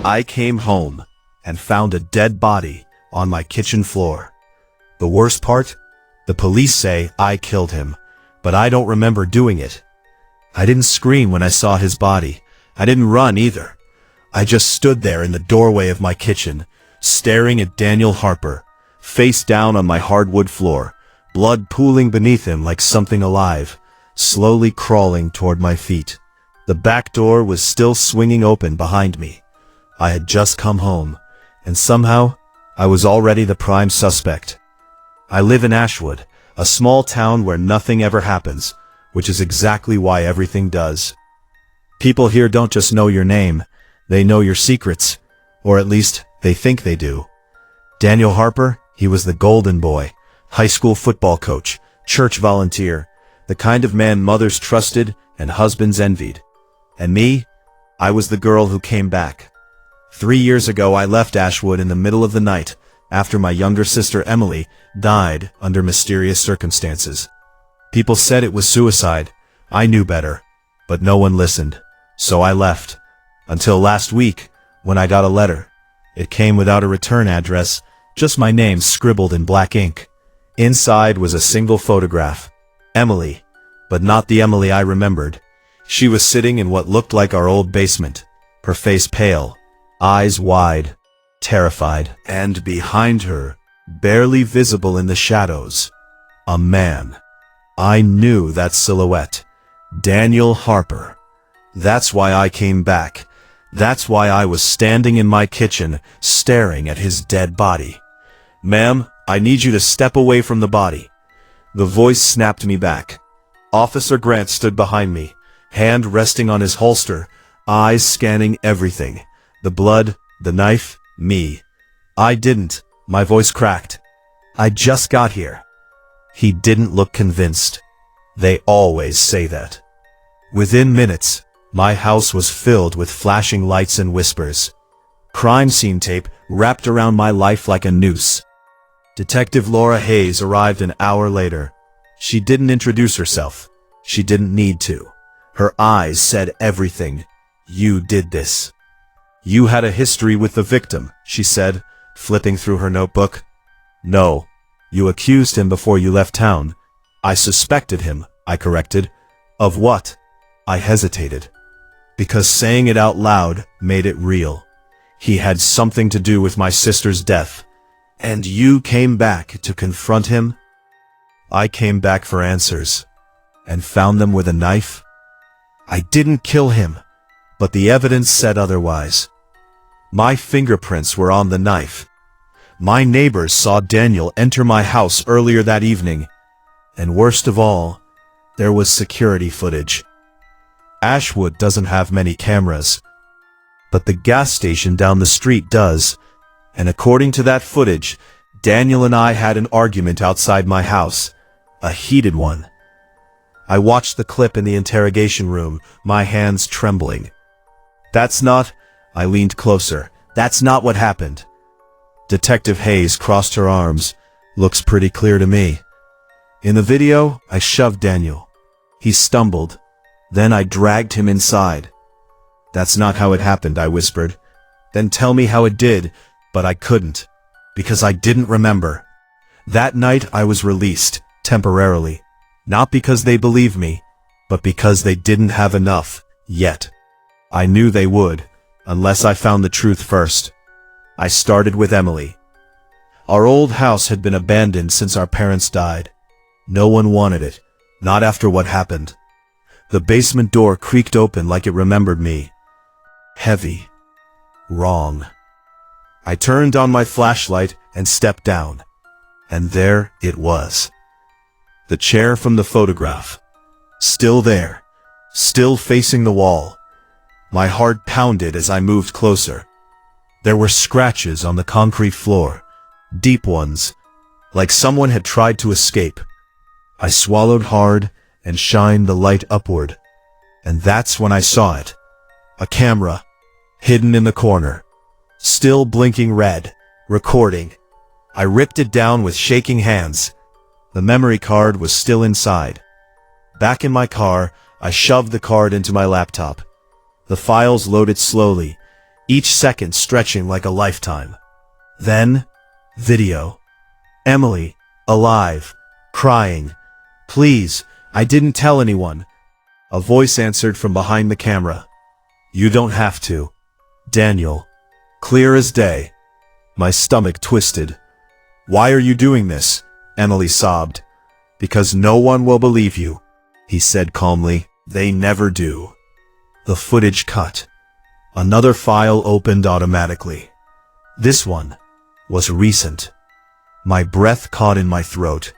I came home and found a dead body on my kitchen floor. The worst part? The police say I killed him, but I don't remember doing it. I didn't scream when I saw his body. I didn't run either. I just stood there in the doorway of my kitchen, staring at Daniel Harper, face down on my hardwood floor, blood pooling beneath him like something alive, slowly crawling toward my feet. The back door was still swinging open behind me. I had just come home, and somehow I was already the prime suspect. I live in Ashwood, a small town where nothing ever happens, which is exactly why everything does. People here don't just know your name, they know your secrets, or at least they think they do. Daniel Harper, he was the golden boy, high school football coach, church volunteer, the kind of man mothers trusted and husbands envied. And me, I was the girl who came back. 3 years ago I left Ashwood in the middle of the night, after my younger sister Emily died under mysterious circumstances. People said it was suicide. I knew better, but no one listened, so I left. Until last week, when I got a letter. It came without a return address, just my name scribbled in black ink. Inside was a single photograph. Emily, but not the Emily I remembered. She was sitting in what looked like our old basement, her face pale, eyes wide, terrified, and behind her, barely visible in the shadows, a man. I knew that silhouette. Daniel Harper. That's why I came back. That's why I was standing in my kitchen, staring at his dead body. "Ma'am, I need you to step away from the body." The voice snapped me back. Officer Grant stood behind me, hand resting on his holster, eyes scanning everything. The blood, the knife, me. I didn't. My voice cracked. "I just got here." He didn't look convinced. They always say that. Within minutes, my house was filled with flashing lights and whispers. Crime scene tape wrapped around my life like a noose. Detective Laura Hayes arrived an hour later. She didn't introduce herself. She didn't need to. Her eyes said everything. "You did this." "You had a history with the victim," she said, flipping through her notebook. "No. You accused him before you left town." "I suspected him," I corrected. "Of what?" I hesitated. Because saying it out loud made it real. He had something to do with my sister's death. "And you came back to confront him?" I came back for answers. And found them with a knife? I didn't kill him, but the evidence said otherwise. My fingerprints were on the knife. My neighbors saw Daniel enter my house earlier that evening. And worst of all, there was security footage. Ashwood doesn't have many cameras, but the gas station down the street does, and according to that footage, Daniel and I had an argument outside my house, a heated one. I watched the clip in the interrogation room, my hands trembling. I leaned closer. "That's not what happened." Detective Hayes crossed her arms. "Looks pretty clear to me." In the video, I shoved Daniel. He stumbled. Then I dragged him inside. "That's not how it happened," I whispered. "Then tell me how it did," but I couldn't, because I didn't remember. That night I was released, temporarily. Not because they believed me, but because they didn't have enough, yet. I knew they would, unless I found the truth first. I started with Emily. Our old house had been abandoned since our parents died. No one wanted it, not after what happened. The basement door creaked open like it remembered me. Heavy. Wrong. I turned on my flashlight and stepped down. And there it was. The chair from the photograph. Still there. Still facing the wall. My heart pounded as I moved closer. There were scratches on the concrete floor. Deep ones. Like someone had tried to escape. I swallowed hard and shined the light upward. And that's when I saw it. A camera. Hidden in the corner. Still blinking red. Recording. I ripped it down with shaking hands. The memory card was still inside. Back in my car, I shoved the card into my laptop. The files loaded slowly. each second stretching like a lifetime. Then, video. Emily, alive, crying. Please, I didn't tell anyone. A voice answered from behind the camera. You don't have to. Daniel. Clear as day. My stomach twisted. Why are you doing this? Emily sobbed. Because no one will believe you, he said calmly. They never do. The footage cut. Another file opened automatically. This one was recent. My breath caught in my throat.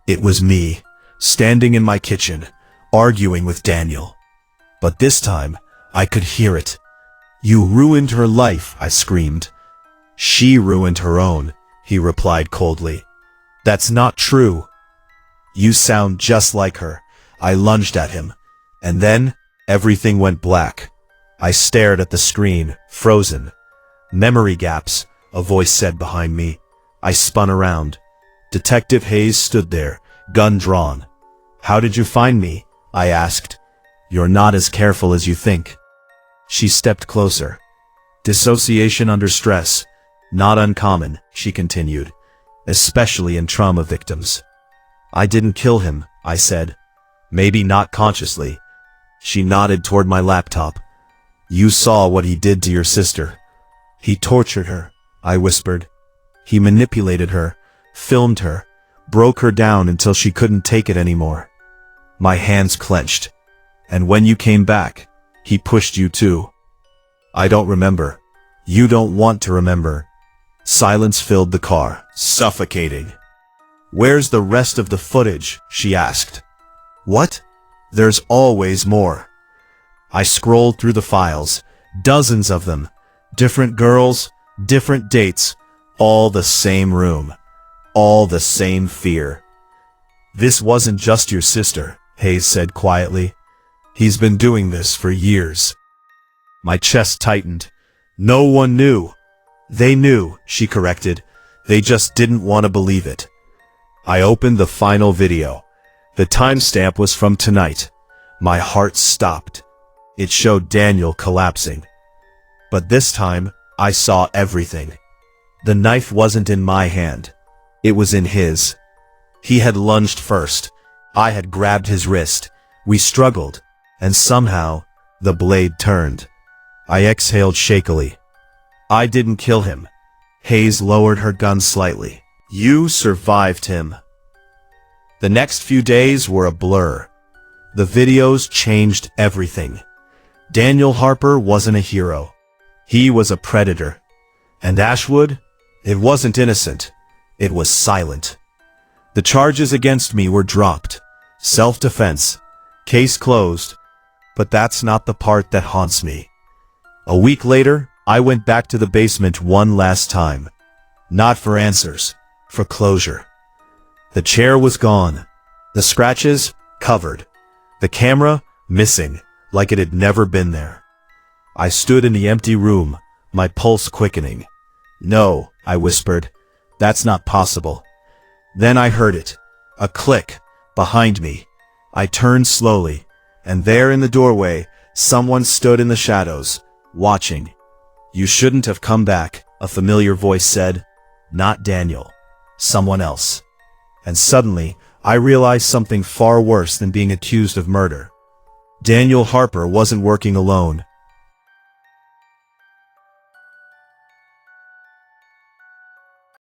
It was me, standing in my kitchen, arguing with Daniel. But this time, I could hear it. You ruined her life, I screamed. She ruined her own, he replied coldly. That's not true. You sound just like her. I lunged at him. And then, everything went black. I stared at the screen, frozen. Memory gaps, a voice said behind me. I spun around. Detective Hayes stood there, gun drawn. How did you find me? I asked. You're not as careful as you think. She stepped closer. Dissociation under stress. Not uncommon, she continued. Especially in trauma victims. I didn't kill him, I said. Maybe not consciously. She nodded toward my laptop. You saw what he did to your sister. He tortured her, I whispered. He manipulated her, filmed her, broke her down until she couldn't take it anymore. My hands clenched. And when you came back, he pushed you too. I don't remember. You don't want to remember. Silence filled the car, suffocating. Where's the rest of the footage? She asked. What? There's always more. I scrolled through the files, dozens of them. Different girls, different dates, all the same room, all the same fear. This wasn't just your sister, Hayes said quietly. He's been doing this for years. My chest tightened. No one knew. They knew, she corrected. They just didn't want to believe it. I opened the final video. The timestamp was from tonight. My heart stopped. It showed Daniel collapsing. But this time, I saw everything. The knife wasn't in my hand. It was in his. He had lunged first. I had grabbed his wrist. We struggled, and somehow, the blade turned. I exhaled shakily. I didn't kill him. Hayes lowered her gun slightly. You survived him. The next few days were a blur. The videos changed everything. Daniel Harper wasn't a hero. He was a predator. And Ashwood? It wasn't innocent. It was silent. The charges against me were dropped. Self-defense. Case closed. But that's not the part that haunts me. A week later, I went back to the basement one last time. Not for answers. For closure. The chair was gone. The scratches, covered. The camera, missing, like it had never been there. I stood in the empty room, my pulse quickening. No, I whispered. That's not possible. Then I heard it. A click, behind me. I turned slowly, and there in the doorway, someone stood in the shadows, watching. You shouldn't have come back, a familiar voice said. Not Daniel. Someone else. And suddenly, I realized something far worse than being accused of murder. Daniel Harper wasn't working alone.